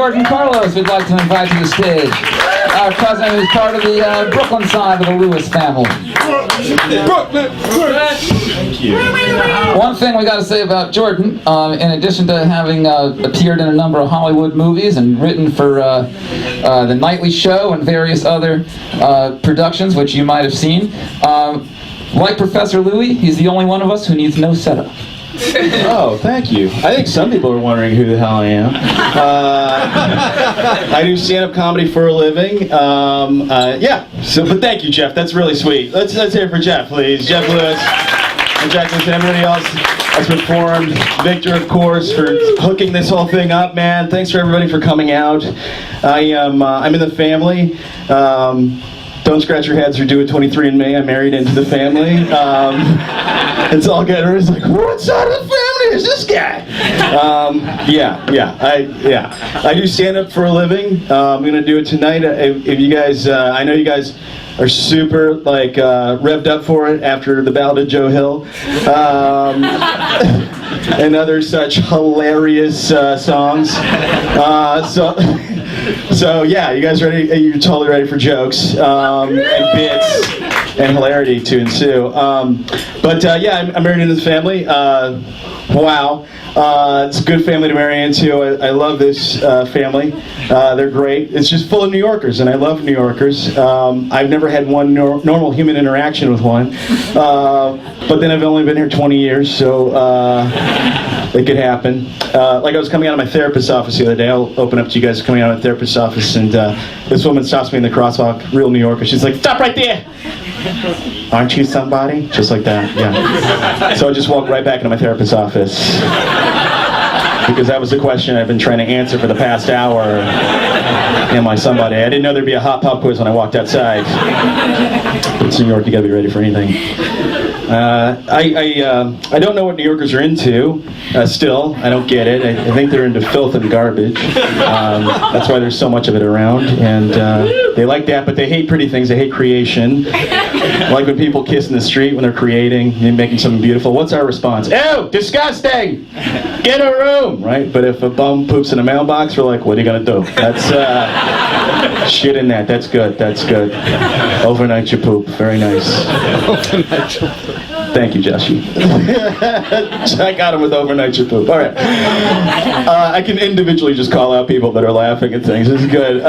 Jordan Carlos we'd like to invite to the stage. Our cousin who's part of the Brooklyn side of the Lewis family. Thank you. One thing we got to say about Jordan, in addition to having appeared in a number of Hollywood movies and written for The Nightly Show and various other productions, which you might have seen, like Professor Louie, he's the only one of us who needs no setup. Oh, thank you. I think some people are wondering who the hell I am. I do stand-up comedy for a living. Yeah. But thank you, Jeff. That's really sweet. Let's hear it for Jeff, please. Jeff Lewis and Jack Lewis and everybody else that's performed. Victor, of course, for hooking this whole thing up, man. Thanks for everybody for coming out. I'm in the family. Don't scratch your heads or do a 23andMe. I'm married into the family. It's all good. Everybody's like, what side of the family is this guy? I do stand up for a living. I'm gonna do it tonight. If you guys, I know you guys are super like revved up for it after the Ballad of Joe Hill and other such hilarious songs. So yeah, you guys ready? You're totally ready for jokes and bits and hilarity to ensue. Yeah, I'm married into the family. Wow. It's a good family to marry into. I love this family. They're great. It's just full of New Yorkers, and I love New Yorkers. I've never had one normal human interaction with one. But then I've only been here 20 years, so it could happen. Like I was coming out of my therapist's office the other day. I'll open up to you guys coming out of my therapist's office, and this woman stops me in the crosswalk, real New Yorker. She's like, "Stop right there! Aren't you somebody?" Just like that, yeah. So I just walked right back into my therapist's office. Because that was the question I've been trying to answer for the past hour. Am I somebody? I didn't know there'd be a hot pop quiz when I walked outside. But it's New York, you gotta be ready for anything. I don't know what New Yorkers are into. Still, I don't get it. I think they're into filth and garbage. That's why there's so much of it around. And they like that, but they hate pretty things. They hate creation. Like when people kiss in the street when they're creating and making something beautiful. What's our response? Ew, disgusting! Get a room! Right? But if a bum poops in a mailbox, we're like, what are you gonna do? That's shit in that. That's good. That's good. Overnight you poop. Very nice. Overnight you poop. Thank you, Jesse. I got him with overnight you poop. All right. I can individually just call out people that are laughing at things. This is good.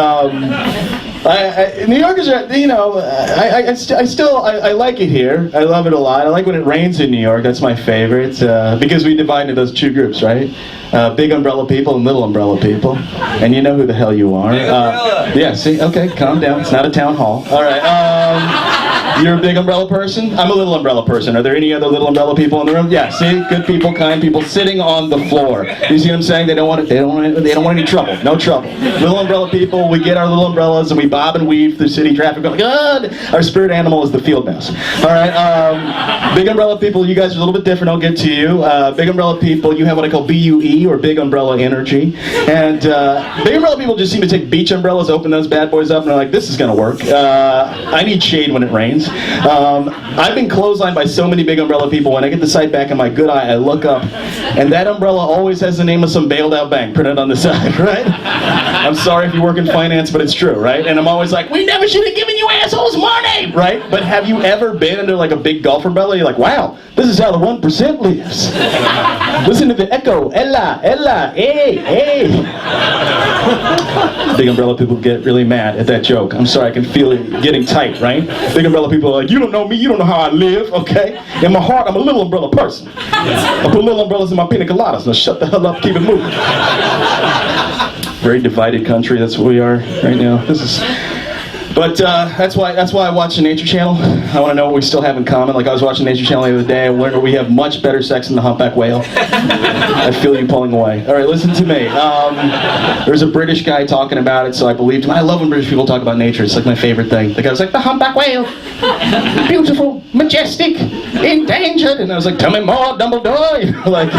New Yorkers are, you know, I like it here. I love it a lot. I like when it rains in New York. That's my favorite. Because we divide into those two groups, right? Big umbrella people and little umbrella people. And you know who the hell you are. Yeah, see? Okay, calm down. It's not a town hall. All right. You're a big umbrella person? I'm a little umbrella person. Are there any other little umbrella people in the room? Yeah, see? Good people, kind people, sitting on the floor. You see what I'm saying? They don't want any trouble. No trouble. Little umbrella people, we get our little umbrellas and we bob and weave through city traffic going, God! Our spirit animal is the field mouse. All right, big umbrella people, you guys are a little bit different. I'll get to you. Big umbrella people, you have what I call BUE, or big umbrella energy. And big umbrella people just seem to take beach umbrellas, open those bad boys up, and they're like, this is gonna work. I need shade when it rains. I've been clotheslined by so many big umbrella people. When I get the sight back in my good eye, I look up, and that umbrella always has the name of some bailed out bank printed on the side, right? I'm sorry if you work in finance, but it's true, right? And I'm always like, we never should have given you assholes money, right? But have you ever been under like a big golf umbrella? You're like, wow, this is how the 1% lives. Listen to the echo, Ella, Ella, hey, hey. Big umbrella people get really mad at that joke. I'm sorry, I can feel it getting tight, right? Big umbrella people are like, you don't know me, you don't know how I live, okay? In my heart, I'm a little umbrella person. I put little umbrellas in my pina coladas. Now shut the hell up, keep it moving. Very divided country, that's what we are right now. But that's why I watch the Nature Channel. I want to know what we still have in common. Like I was watching Nature Channel the other day. I learned that we have much better sex than the humpback whale. I feel you pulling away. All right, listen to me. There's a British guy talking about it, so I believed him. I love when British people talk about nature. It's like my favorite thing. The guy was like, the humpback whale, beautiful, majestic, endangered, and I was like, tell me more, Dumbledore. You know, like,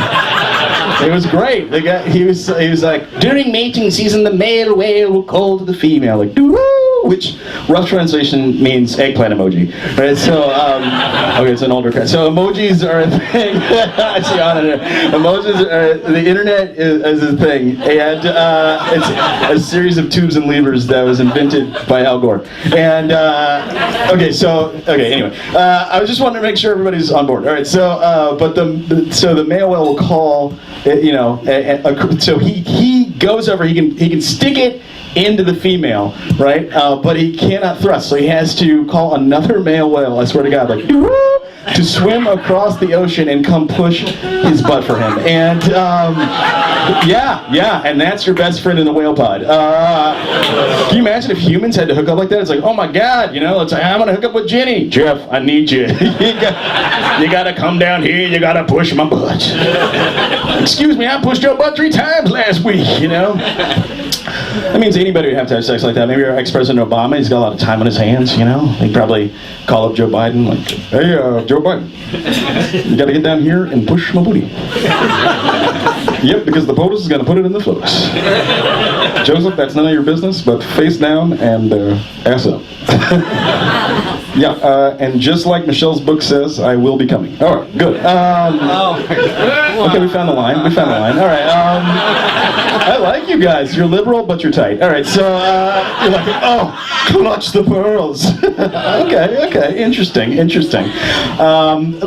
it was great. The guy, he was like, during mating season, the male whale will call to the female, like, doo-hoo. which rough translation means eggplant emoji. Right? So, okay, it's an older cut. So emojis are a thing. I see on it. Emojis are, the internet is a thing. And it's a series of tubes and levers that was invented by Al Gore. And, okay, anyway. I was just wanting to make sure everybody's on board. All right, so, but the male whale will call, so he goes over, he can stick it into the female, right? But he cannot thrust, so he has to call another male whale, I swear to God, like, to swim across the ocean and come push his butt for him. And, yeah, and that's your best friend in the whale pod. Can you imagine if humans had to hook up like that? It's like, oh my God, it's like, I'm gonna hook up with Jenny. Jeff, I need you. You gotta come down here, you gotta push my butt. Excuse me, I pushed your butt 3 times last week, That means anybody would have to have sex like that. Maybe our ex-President Obama, he's got a lot of time on his hands, He'd probably call up Joe Biden, like, hey, Joe Biden, you gotta get down here and push my booty. Yep, because the POTUS is gonna put it in the FOTUS. Joseph, that's none of your business, but face down and ass up. Yeah, and just like Michelle's book says, I will be coming. All right, good. Okay, we found the line. All right, I like you guys. You're liberal, but you're tight. All right, so you're like, oh, clutch the pearls. Okay, interesting.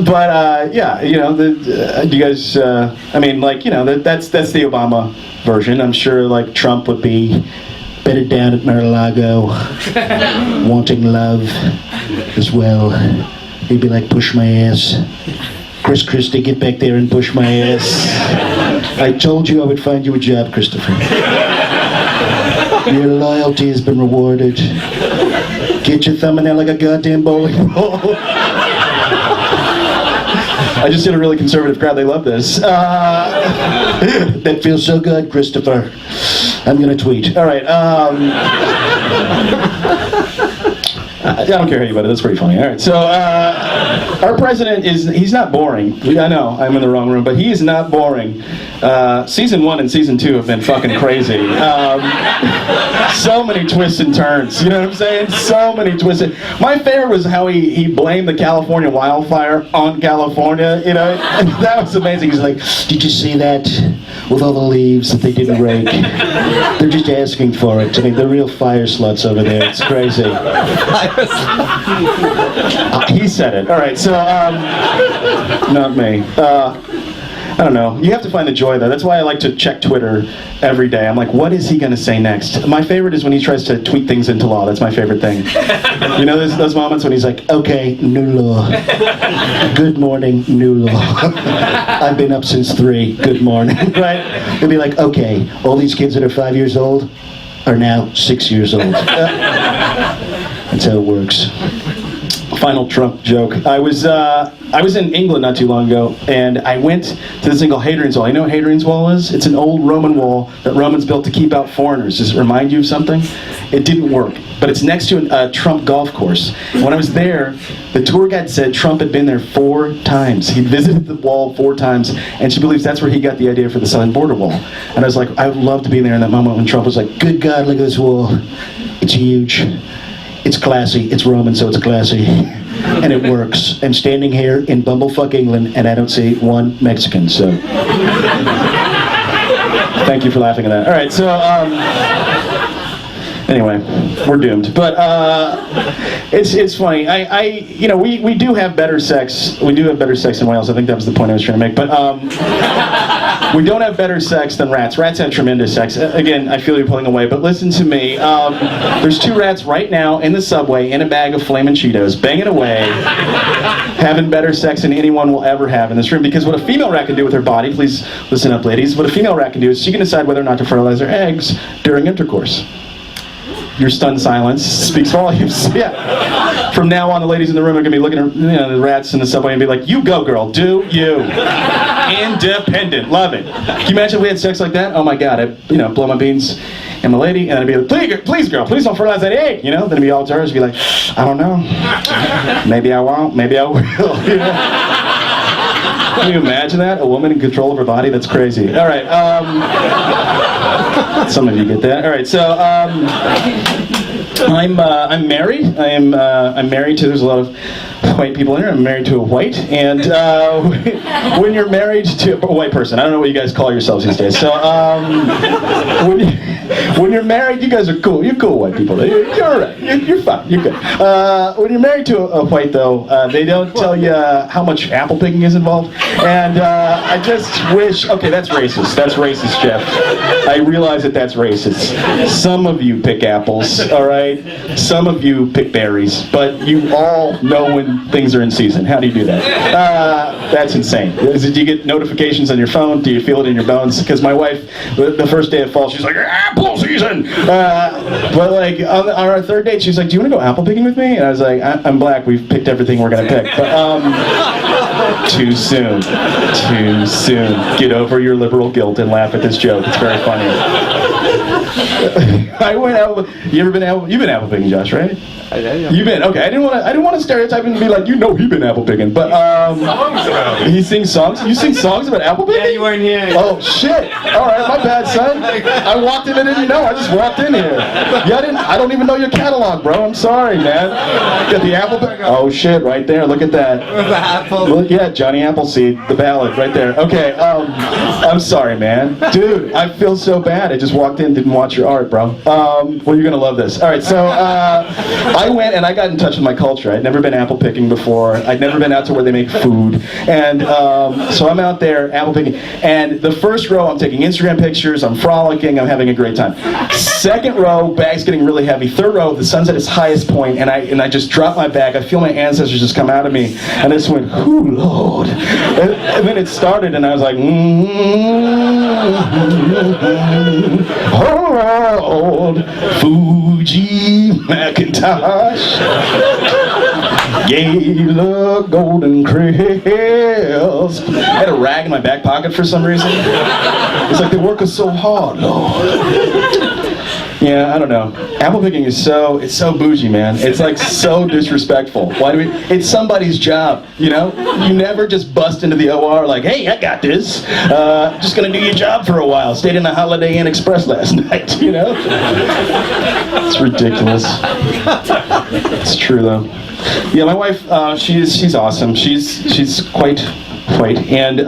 But yeah, you guys. I mean, like, that's the Obama version. I'm sure, like, Trump would be bedded down at Mar-a-Lago, wanting love as well. He'd be like, push my ass. Chris Christie, get back there and push my ass. I told you I would find you a job, Christopher. Your loyalty has been rewarded. Get your thumb in there like a goddamn bowling ball. I just did a really conservative crowd. They love this. That feels so good, Christopher. I'm gonna tweet. All right. I don't care how you voted. That's pretty funny. All right. So our president he's not boring. I know I'm in the wrong room, but he is not boring. Season 1 and season 2 have been fucking crazy. So many twists and turns. You know what I'm saying? So many twists. My favorite was how he blamed the California wildfire on California. And that was amazing. He's like, did you see that? With all the leaves that they didn't rake. They're just asking for it. I mean, they're real fire sluts over there. It's crazy. He said it. All right, so, not me. I don't know. You have to find the joy, though. That's why I like to check Twitter every day. I'm like, what is he going to say next? My favorite is when he tries to tweet things into law. That's my favorite thing. Those moments when he's like, okay, new law. Good morning, new law. I've been up since 3. Good morning. Right? He'll be like, okay, all these kids that are 5 years old are now 6 years old. That's how it works. Final Trump joke. I was in England not too long ago, and I went to this thing called Hadrian's Wall. You know what Hadrian's Wall is? It's an old Roman wall that Romans built to keep out foreigners. Does it remind you of something? It didn't work, but it's next to a Trump golf course. And when I was there, the tour guide said Trump had been there 4 times. He'd visited the wall 4 times, and she believes that's where he got the idea for the southern border wall. And I was like, I would love to be there in that moment when Trump was like, good God, look at this wall. It's huge. It's classy. It's Roman, so it's classy. And it works. I'm standing here in bumblefuck England, and I don't see one Mexican, so... Thank you for laughing at that. All right, so, anyway, we're doomed. But, it's funny. We do have better sex. We do have better sex in Wales. I think that was the point I was trying to make. But, we don't have better sex than rats. Rats have tremendous sex. Again, I feel you're pulling away, but listen to me. There's 2 rats right now in the subway in a bag of Flamin' Cheetos, banging away, having better sex than anyone will ever have in this room. Because what a female rat can do with her body, please listen up, ladies, what a female rat can do is she can decide whether or not to fertilize her eggs during intercourse. Your stunned silence speaks volumes. Yeah. From now on, the ladies in the room are going to be looking at the rats in the subway and be like, you go, girl, do you. Independent. Love it. Can you imagine if we had sex like that? Oh my God, I'd blow my beans and my lady, and I'd be like, please girl, please don't fertilize that egg, Then it'd be all to her, she'd be like, I don't know. Maybe I won't, maybe I will. Can you imagine that? A woman in control of her body? That's crazy. All right. Some of you get that. All right, so I'm married. I'm married to. There's a lot of white people in here. I'm married to a white, and when you're married to a white person, I don't know what you guys call yourselves these days. So when you're married, you guys are cool. You're cool white people. You're all right. You're fine. You're good. When you're married to a white, though, they don't tell you how much apple picking is involved. And I just wish. Okay, that's racist. That's racist, Jeff. I realize that that's racist. Some of you pick apples, all right? Some of you pick berries, but you all know when things are in season. How do you do that? That's insane. Do you get notifications on your phone? Do you feel it in your bones? Because my wife, the first day of fall, she's like, apple season! But like, on our third date, she's like, do you want to go apple picking with me? And I was like, I'm black, we've picked everything we're going to pick. But, too soon. Too soon. Get over your liberal guilt and laugh at this joke. It's very funny. I went out. You've been apple picking, Josh, right? You've been okay. I didn't want to stereotype and be like, he's been apple picking, but he sings songs. You sing songs about apple picking? Yeah, you weren't here. Oh shit! All right, my bad, son. I walked in and didn't know. I just walked in here. Yeah, I don't even know your catalog, bro. I'm sorry, man. Got the apple pick. Oh shit! Right there. Look at that. The apple. Look, yeah, Johnny Appleseed, the ballad, right there. Okay. I'm sorry, man. Dude, I feel so bad. I just walked in, didn't watch your art, bro. Well, you're gonna love this. All right, so I went and I got in touch with my culture. I'd never been apple picking before. I'd never been out to where they make food. And so I'm out there apple picking. And the first row, I'm taking Instagram pictures, I'm frolicking, I'm having a great time. Second row, bag's getting really heavy. Third row, the sun's at its highest point, and I just drop my bag. I feel my ancestors just come out of me. And I just went, ooh, Lord. And then it started, and I was like, oh, Lord, Fuji Macintosh, Gala Golden Crisp. I had a rag in my back pocket for some reason. It's like they work us so hard, Lord. Yeah, I don't know. Apple picking is it's so bougie, man. It's like so disrespectful. Why do we? It's somebody's job, you know? You never just bust into the OR like, hey, I got this. Just gonna do your job for a while. Stayed in the Holiday Inn Express last night, you know? It's ridiculous. It's true though. Yeah, my wife, she's awesome. She's quite white, and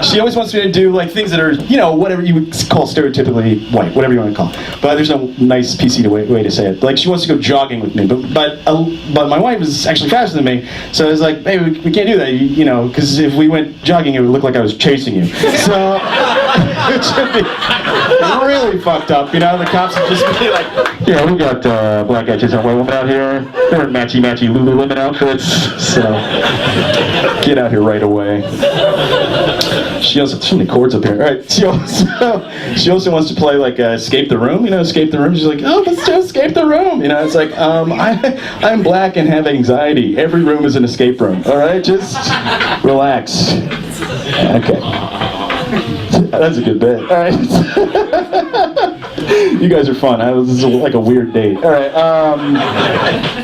she always wants me to do like things that are, whatever you would call stereotypically white, whatever you want to call it. But there's no nice PC way to say it. Like she wants to go jogging with me, but my wife is actually faster than me, so it's like, hey, we can't do that, because if we went jogging, it would look like I was chasing you. So it should be really fucked up, The cops would just be like, yeah, we got black guy chasing a white woman out here. They're in matchy Lululemon outfits, so get out here right away. She also, so many chords up here. All right, she also wants to play like Escape the Room. Escape the Room. She's like, oh, let's do Escape the Room. It's like, I'm black and have anxiety. Every room is an escape room. All right, just relax. Okay, that's a good bit. All right. You guys are fun. This is like a weird date. All right.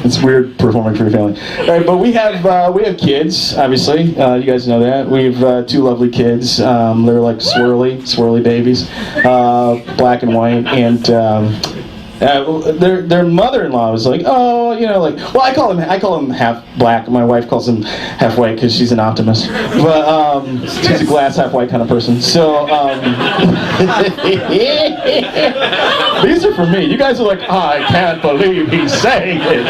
It's weird performing for your family. All right, but we have kids. Obviously, you guys know that. We have 2 lovely kids. They're like swirly babies, black and white, and their mother-in-law was like, oh, well, I call him half black. My wife calls him half white because she's an optimist, but she's a glass half white kind of person. So these are for me. You guys are like, I can't believe he's saying this.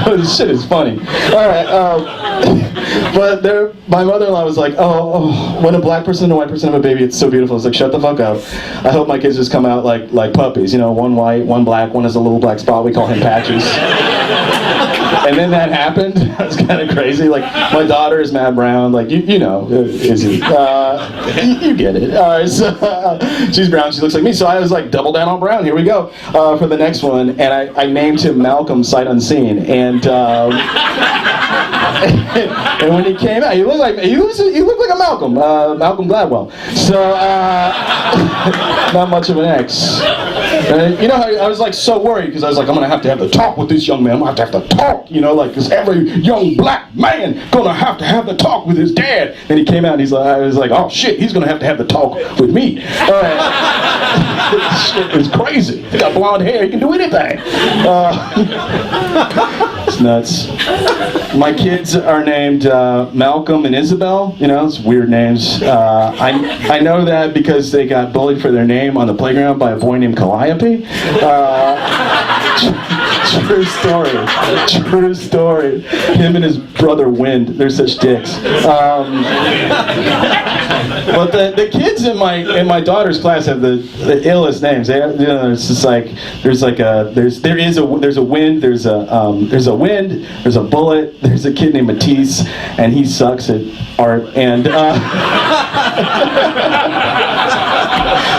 This shit is funny. All right, but my mother-in-law was like, oh, when a black person and a white person have a baby, it's so beautiful. It's like, shut the fuck up. I hope my kids just come out like puppies. One white, one black, one has a little black spot. We call him Patches. And then that happened. That was kind of crazy. Like, my daughter is Matt Brown. Like, Izzy. You get it. So she's brown. She looks like me. So I was like, double down on brown. Here we go for the next one. And I named him Malcolm Sight Unseen. And and when he came out, he looked like a Malcolm Gladwell. So not much of an X. And how I was like so worried because I was like, I'm gonna have to have the talk with this young man. I'm gonna have to talk, you know, like, because every young black man gonna have to have the talk with his dad. And he came out and I was like, oh shit, he's gonna have to have the talk with me. All right. This shit is crazy. He got blonde hair, he can do anything. It's nuts. My kids are named Malcolm and Isabel. You know, it's weird names. I know that because they got bullied for their name on the playground by a boy named Calliope. True story. True story. Him and his brother Wind. They're such dicks. But the kids in my daughter's class have the illest names. They, you know, it's just like there's a Wind, there's a Wind, there's a Bullet, there's a kid named Matisse, and he sucks at art. And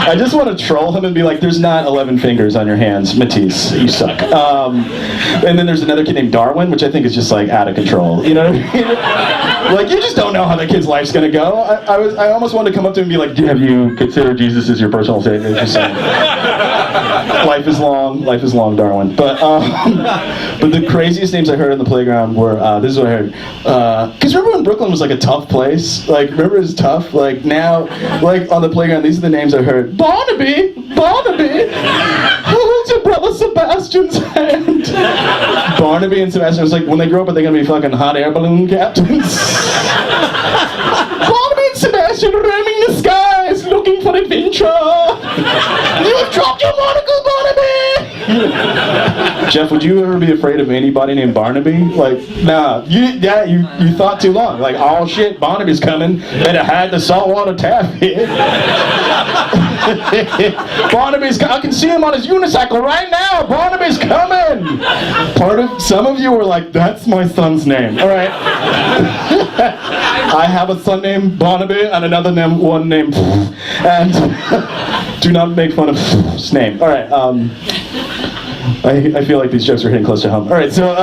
I just want to troll him and be like, there's not 11 fingers on your hands, Matisse, you suck. And then there's another kid named Darwin, which I think is just like out of control. You know what I mean? Like, you just don't know how that kid's life's gonna go. I almost wanted to come up to him and be like, have you considered Jesus as your personal savior? Just saying. Life is long, Darwin. But the craziest names I heard on the playground were, this is what I heard. Because remember when Brooklyn was like a tough place? Like, remember it was tough? Like, now, like, on the playground, these are the names I heard. Barnaby, hold your brother Sebastian's hand. Barnaby and Sebastian was like, when they grow up, are they gonna be fucking hot air balloon captains? Barnaby and Sebastian roaming the skies, looking for adventure. You have dropped your monocle, Barnaby! Jeff, would you ever be afraid of anybody named Barnaby? Like, nah, you thought too long. Like, oh shit, Barnaby's coming. Better hide the saltwater tap here. Barnaby's I can see him on his unicycle right now. Barnaby's coming. Some of you were like, that's my son's name. All right. I have a son named Barnaby and another one named and do not make fun of his name. All right. I feel like these jokes are hitting close to home. All right, so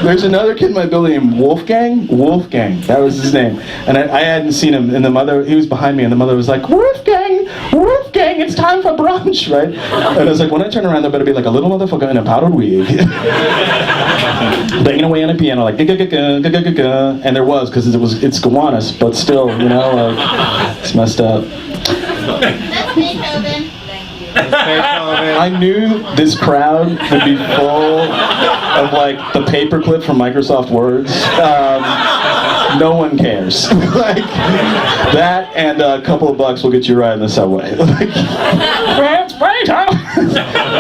there's another kid in my building named Wolfgang. Wolfgang, that was his name. And I hadn't seen him, and he was behind me, and the mother was like, Wolfgang, it's time for brunch, right? And I was like, when I turn around, there better be like a little motherfucker in a powdered wig. Banging away on a piano, like, and there was, because it's Gowanus, but still, you know, it's messed up. That's Beethoven. I knew this crowd would be full of like the paperclip from Microsoft Words. No one cares. Like that and a couple of bucks will get you a ride in the subway. Like,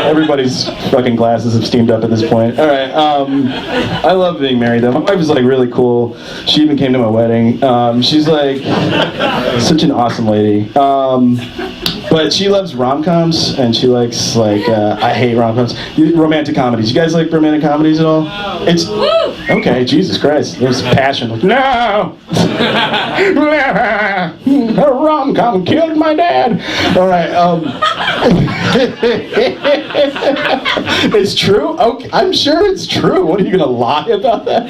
everybody's fucking glasses have steamed up at this point. All right. I love being married though. My wife is like really cool. She even came to my wedding. She's like such an awesome lady. But she loves rom-coms, and she likes, like, I hate rom-coms. Romantic comedies. You guys like romantic comedies at all? It's, okay, Jesus Christ. There's passion. Like, no! A rom-com killed my dad! All right, it's true? Okay, I'm sure it's true. What, are you gonna lie about that?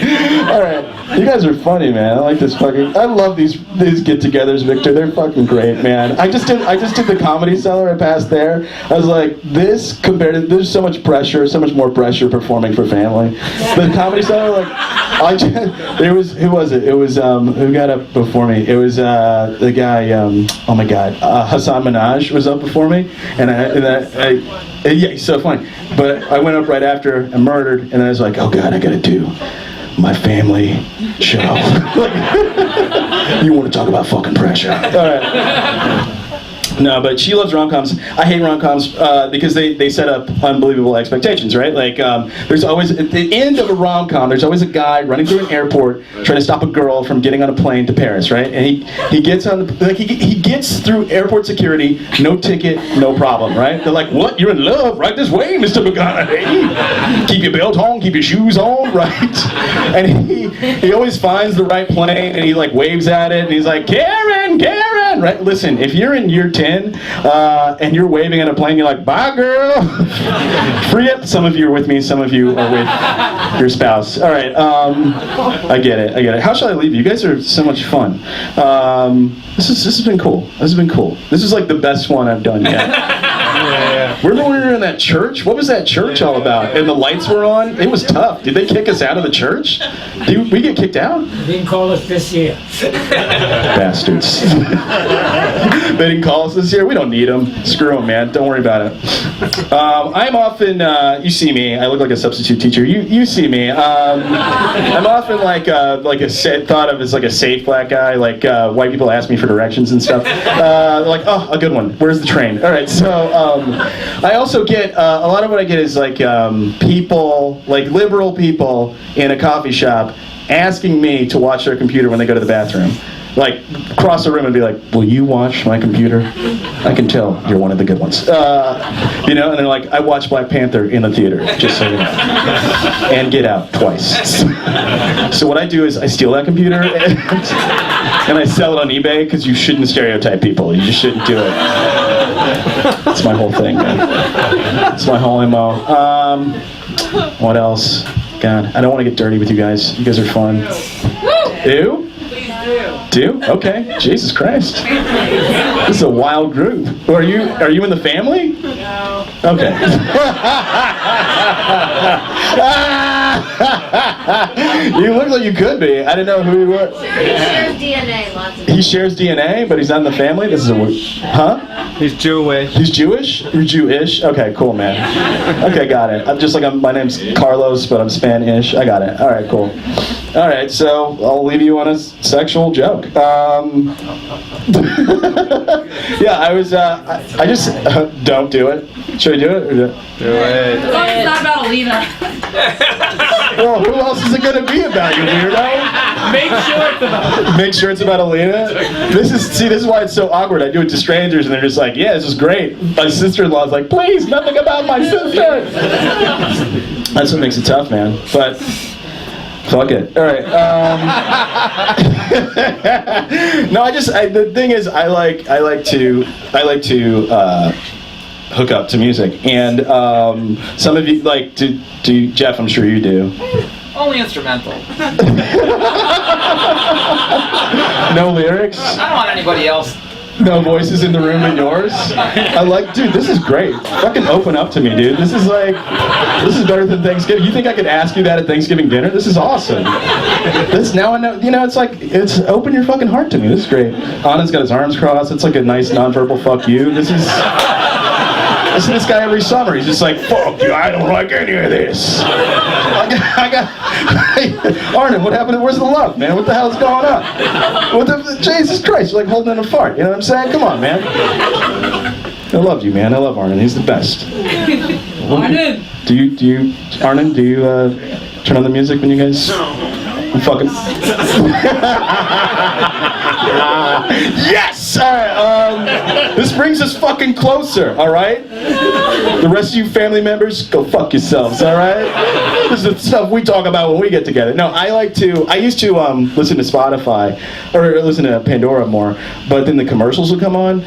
All right, you guys are funny, man. I like this fucking, I love these get-togethers, Victor. They're fucking great, man. I just did the Comedy Cellar. I passed there. I was like, this compared to, there's so much pressure, so much more pressure performing for family. The Comedy Cellar, like, who was it? It was, who got up before me? It was the guy, oh my God, Hassan Minaj was up before me, and yeah, he's so funny. But I went up right after and murdered, and I was like, oh God, I gotta do my family show. You want to talk about fucking pressure? All right. No, but she loves rom-coms. I hate rom-coms because they set up unbelievable expectations, right? Like, there's always, at the end of a rom-com, there's always a guy running through an airport trying to stop a girl from getting on a plane to Paris, right? And he gets on the, like, he gets through airport security, no ticket, no problem, right? They're like, what? You're in love? Right this way, Mr. McGonaghy. Keep your belt on, keep your shoes on, right? And he always finds the right plane, and he, like, waves at it, and he's like, Karen, right? Listen, if you're in year 10, and you're waving at a plane, you're like, bye girl. Free it. Some of you are with me, some of you are with your spouse. All right, I get it. How shall I leave you? You guys are so much fun. This has been cool. This is like the best one I've done yet. Remember when we were in that church? What was that church all about? And the lights were on? It was tough. Did they kick us out of the church? Did we get kicked out? They didn't call us this year. Bastards. They didn't call us this year? We don't need them. Screw them, man. Don't worry about it. I'm often, you see me, I look like a substitute teacher. You see me. I'm often thought of as like a safe black guy. Like white people ask me for directions and stuff. Like, oh, a good one. Where's the train? All right, so I also get, a lot of what I get is like people, like liberal people in a coffee shop asking me to watch their computer when they go to the bathroom. Like, cross the room and be like, will you watch my computer? I can tell you're one of the good ones. You know, and they're like, I watched Black Panther in the theater, just so you know. And Get Out twice. So what I do is I steal that computer and I sell it on eBay, because you shouldn't stereotype people. You just shouldn't do it. That's my whole thing, man. That's my whole MO. What else? God, I don't want to get dirty with you guys. You guys are fun. Ew? Do? Okay. Jesus Christ. This is a wild group. Are you in the family? No. Okay. You look like you could be. I didn't know who you were. He shares DNA, lots of He shares DNA, but he's not in the family? This is a weird... Huh? He's Jewish. He's Jewish? You're Jewish? Okay, cool, man. Okay, got it. My name's Carlos, but I'm Spanish. I got it. All right, cool. All right, so I'll leave you on a sexual joke. Yeah, I was, I just, don't do it. Should I do it? Or do it? Do it. As long as it's not about Alina. Well, who else is it going to be about, you weirdo? Make sure it's about Alina? This is why it's so awkward. I do it to strangers and they're just like, yeah, this is great. My sister-in-law's like, please, nothing about my sister. That's what makes it tough, man. But... fuck it. All right. No, the thing is, I like to hook up to music, and some of you like to Jeff. I'm sure you do. Only instrumental. No lyrics. I don't want anybody else. No voices in the room but yours. Dude, this is great. Fucking open up to me, dude. This is better than Thanksgiving. You think I could ask you that at Thanksgiving dinner? This is awesome. Now I know, it's open your fucking heart to me. This is great. Anand's got his arms crossed. It's like a nice nonverbal fuck you. I see this guy every summer. He's just like, fuck you, I don't like any of this. Arnon, what happened? Where's the love, man? What the hell's going on? Jesus Christ, you're like holding in a fart. You know what I'm saying? Come on, man. I love you, man. I love Arnon. He's the best. Arnon! Arnon, do you turn on the music when you guys... fucking... Yes! Alright, this brings us fucking closer, alright? The rest of you family members, go fuck yourselves, alright? This is the stuff we talk about when we get together. No, I used to listen to Spotify, or listen to Pandora more, but then the commercials would come on,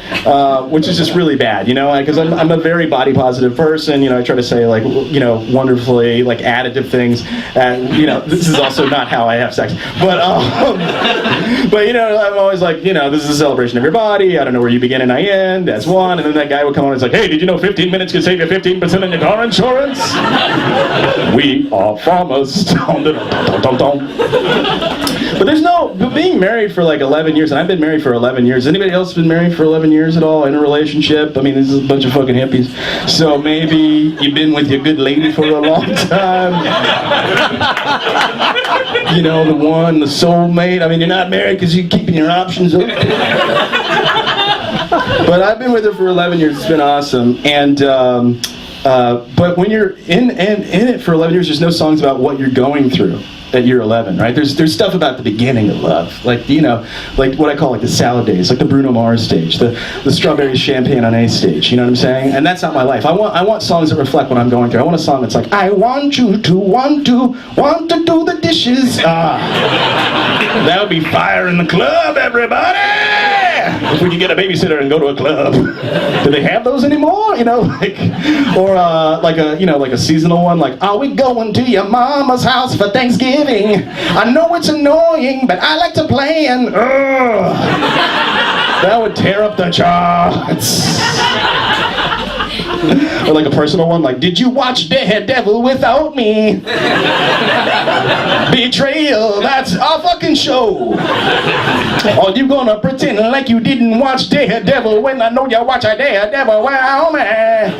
which is just really bad, because I'm a very body positive person, I try to say, wonderfully, additive things, and, this is also not how I have sex, but I'm always like, this is a celebration of your body, I don't know where you begin and I end, that's one, and then that guy would come on and he's like, hey, did you know 15 minutes can save you 15% on your car insurance? We are promised. But being married for 11 years, and I've been married for 11 years. Anybody else been married for 11 years at all, in a relationship? I mean, this is a bunch of fucking hippies. So maybe you've been with your good lady for a long time. The one, the soulmate. I mean, you're not married because you're keeping your options open. But I've been with her for 11 years. It's been awesome. And but when you're in it for 11 years, there's no songs about what you're going through at year 11, right? There's stuff about the beginning of love, like what I call the salad days, like the Bruno Mars stage, the strawberry champagne on A stage. You know what I'm saying? And that's not my life. I want songs that reflect what I'm going through. I want a song that's like, I want you to want to do the dishes. That would be fire in the club, everybody. If we could get a babysitter and go to a club. Do they have those anymore? Or a seasonal one, like, are we going to your mama's house for Thanksgiving? I know it's annoying, but I like to play and that would tear up the charts. Or like a personal one, like, did you watch Daredevil without me? Betrayal, that's our fucking show. Or you gonna pretend like you didn't watch Daredevil when I know you watch a Daredevil, wow man.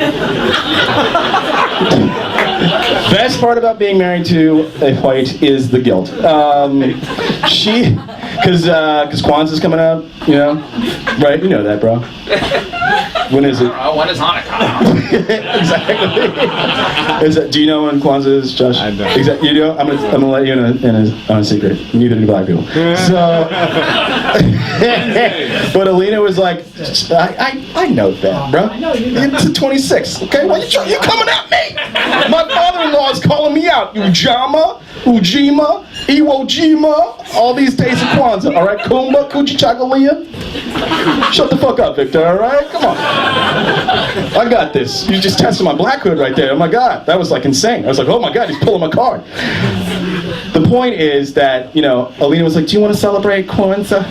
Best part about being married to a white is the guilt. Because Kwanzaa's coming up, you know? Right, you know that, bro. When is it? When is Hanukkah? Exactly. Do you know when Kwanzaa is, Josh? I don't. Exactly. You know? I'm gonna let you in on a secret. Neither do black people. So, but Alina was like, I know that, bro. It's 26. Okay, why you coming at me? My father-in-law is calling me out. Ujima, Iwo Jima, all these days of Kwanzaa. All right, Kumba, Kujichagalia. Shut the fuck up, Victor. All right, come on. I got this. You just tested my blackhood right there. Oh my God, that was like insane. I was like, oh my God, he's pulling my card. The point is that, you know, Alina was like, do you want to celebrate Kwanzaa?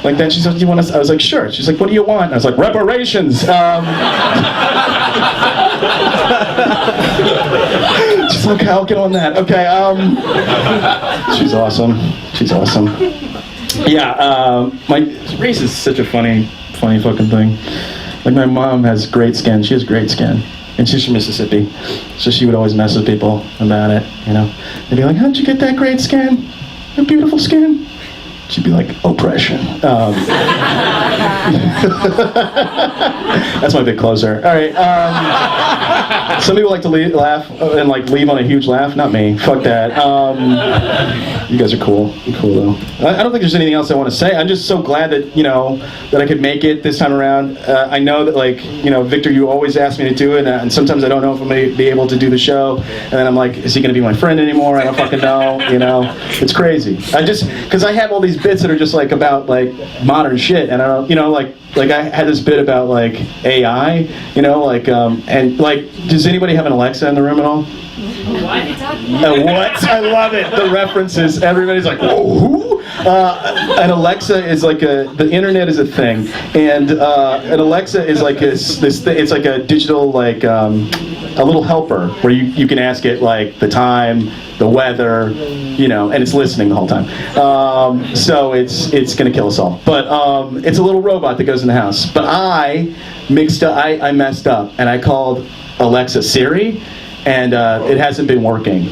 Like then she said, do you want to? I was like, sure. She's like, what do you want? And I was like, reparations. She's like, I'll get on that. Okay. She's awesome. She's awesome. Yeah. Race is such a funny fucking thing. Like my mom has great skin. She has great skin. And she's from Mississippi. So she would always mess with people about it, you know. They'd be like, how'd you get that great skin? That beautiful skin? She'd be like, oppression. That's my big closer. All right. Some people like to laugh and like leave on a huge laugh. Not me. Fuck that. You guys are cool. You're cool though. I don't think there's anything else I want to say. I'm just so glad that, you know, that I could make it this time around. I know that, like, you know, Victor, you always ask me to do it, and sometimes I don't know if I'm going to be able to do the show. And then I'm like, is he going to be my friend anymore? I don't fucking know. You know, it's crazy. Because I have all these bits that are just like about like modern shit, and I don't, you know, like I had this bit about like AI, you know, like and like, does anybody have an Alexa in the room at all? What are you talking about? What? I love it. The references. Everybody's like, whoa, who? An Alexa is like the internet is a thing, and an Alexa is like this thing. It's like a digital, like a little helper where you can ask it like the time, the weather, you know, and it's listening the whole time. So it's gonna kill us all. But it's a little robot that goes in the house. But I messed up, and I called Alexa Siri. And it hasn't been working. You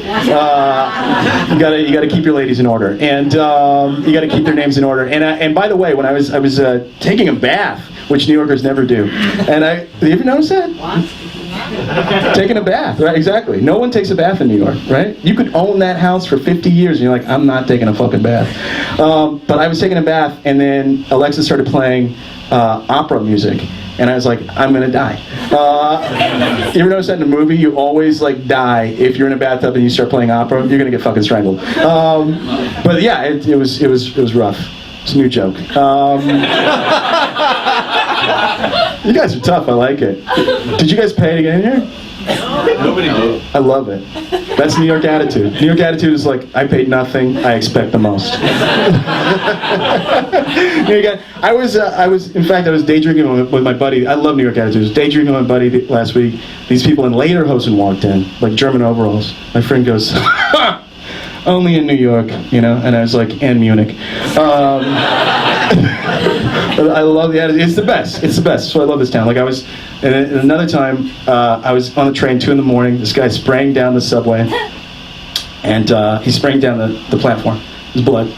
gotta keep your ladies in order, and you gotta keep their names in order. And by the way, when I was taking a bath, which New Yorkers never do, and you ever notice that? Taking a bath, right? Exactly. No one takes a bath in New York, right? You could own that house for 50 years, and you're like, I'm not taking a fucking bath. But I was taking a bath, and then Alexa started playing opera music. And I was like, I'm gonna die. You ever notice that in a movie? You always like die if you're in a bathtub and you start playing opera. You're gonna get fucking strangled. But yeah, it was rough. It's a new joke. You guys are tough. I like it. Did you guys pay to get in here? Nobody did. I love it. That's New York attitude. New York attitude is like, I paid nothing, I expect the most. I was daydreaming with my buddy. I love New York attitudes. Daydreaming with my buddy last week. These people in lederhosen walked in, like German overalls. My friend goes, only in New York, you know? And I was like, and Munich. I love the attitude. It's the best. It's the best. So I love this town. Like and another time, I was on the train, 2 a.m. This guy sprang down the subway, and he sprang down the platform. There's blood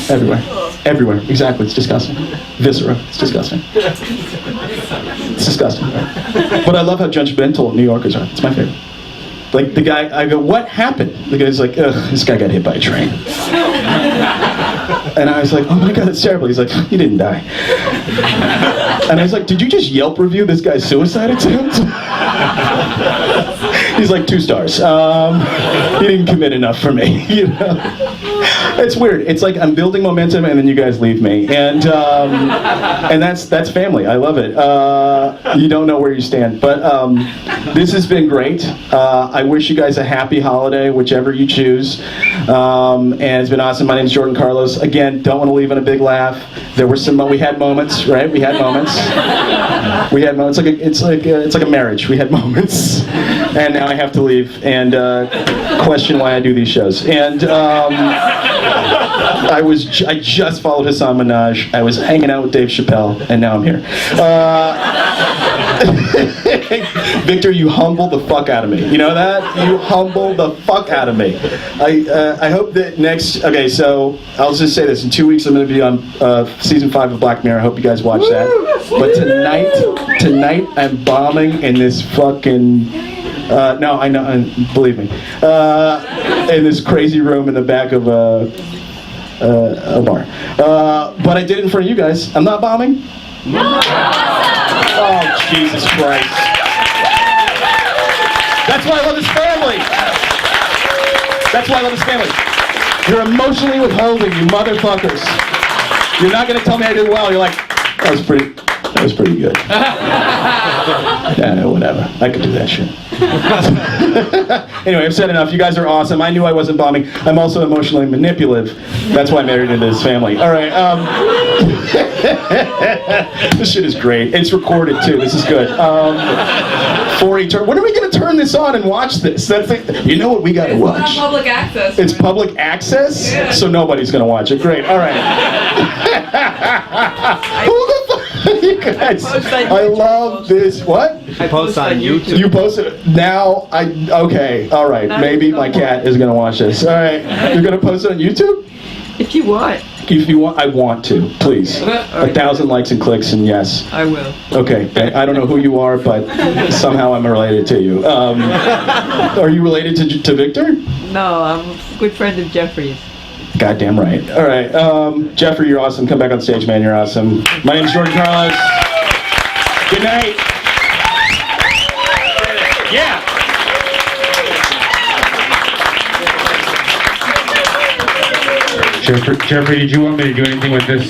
everywhere. Everywhere. Exactly. It's disgusting. Viscera. It's disgusting. It's disgusting. But I love how judgmental New Yorkers are. It's my favorite. Like the guy, I go, what happened? The guy's like, ugh, this guy got hit by a train. And I was like, oh my God, that's terrible. He's like, he didn't die. And I was like, did you just Yelp review this guy's suicide attempt? He's like 2 stars. He didn't commit enough for me. You know? It's weird. It's like I'm building momentum and then you guys leave me, and that's family. I love it. You don't know where you stand, but this has been great. I wish you guys a happy holiday, whichever you choose, and it's been awesome. My name is Jordan Carlos. Again, don't want to leave on a big laugh. There were we had moments, right? We had moments. We had moments. It's like a marriage. We had moments, and now I have to leave and question why I do these shows. And I just followed Hassan Minaj. I was hanging out with Dave Chappelle, and now I'm here. Victor, you humbled the fuck out of me. You know that? You humbled the fuck out of me. I hope that next. Okay, so I'll just say this: in 2 weeks, I'm going to be on season 5 of Black Mirror. I hope you guys watch that. But tonight I'm bombing in this fucking. No, I know. Believe me. In this crazy room in the back of a bar. But I did it in front of you guys. I'm not bombing. No. Oh, Jesus Christ. That's why I love this family. That's why I love this family. You're emotionally withholding, you motherfuckers. You're not going to tell me I did well. You're like, that was pretty good. Yeah, whatever. I could do that shit. Anyway, I've said enough. You guys are awesome. I knew I wasn't bombing. I'm also emotionally manipulative. That's why I married into this family. All right. This shit is great. It's recorded too. This is good. When are we going to turn this on and watch this? You know what we got to watch? It's not public access. It's public access? Yeah. So nobody's going to watch it. Great. All right. Who the fuck? You guys, I love this. What? I post on YouTube. You posted it. Now, okay, all right. Maybe my cat is going to watch this. All right. You're going to post it on YouTube? If you want. If you want, I want to. Please. 1,000 likes and clicks, and yes. I will. Okay. I don't know who you are, but somehow I'm related to you. Are you related to Victor? No, I'm a good friend of Jeffrey's. Goddamn right. All right. Jeffrey, you're awesome. Come back on stage, man. You're awesome. My name's Jordan Carlos. Good night. Yeah. Jeffrey, did you want me to do anything with this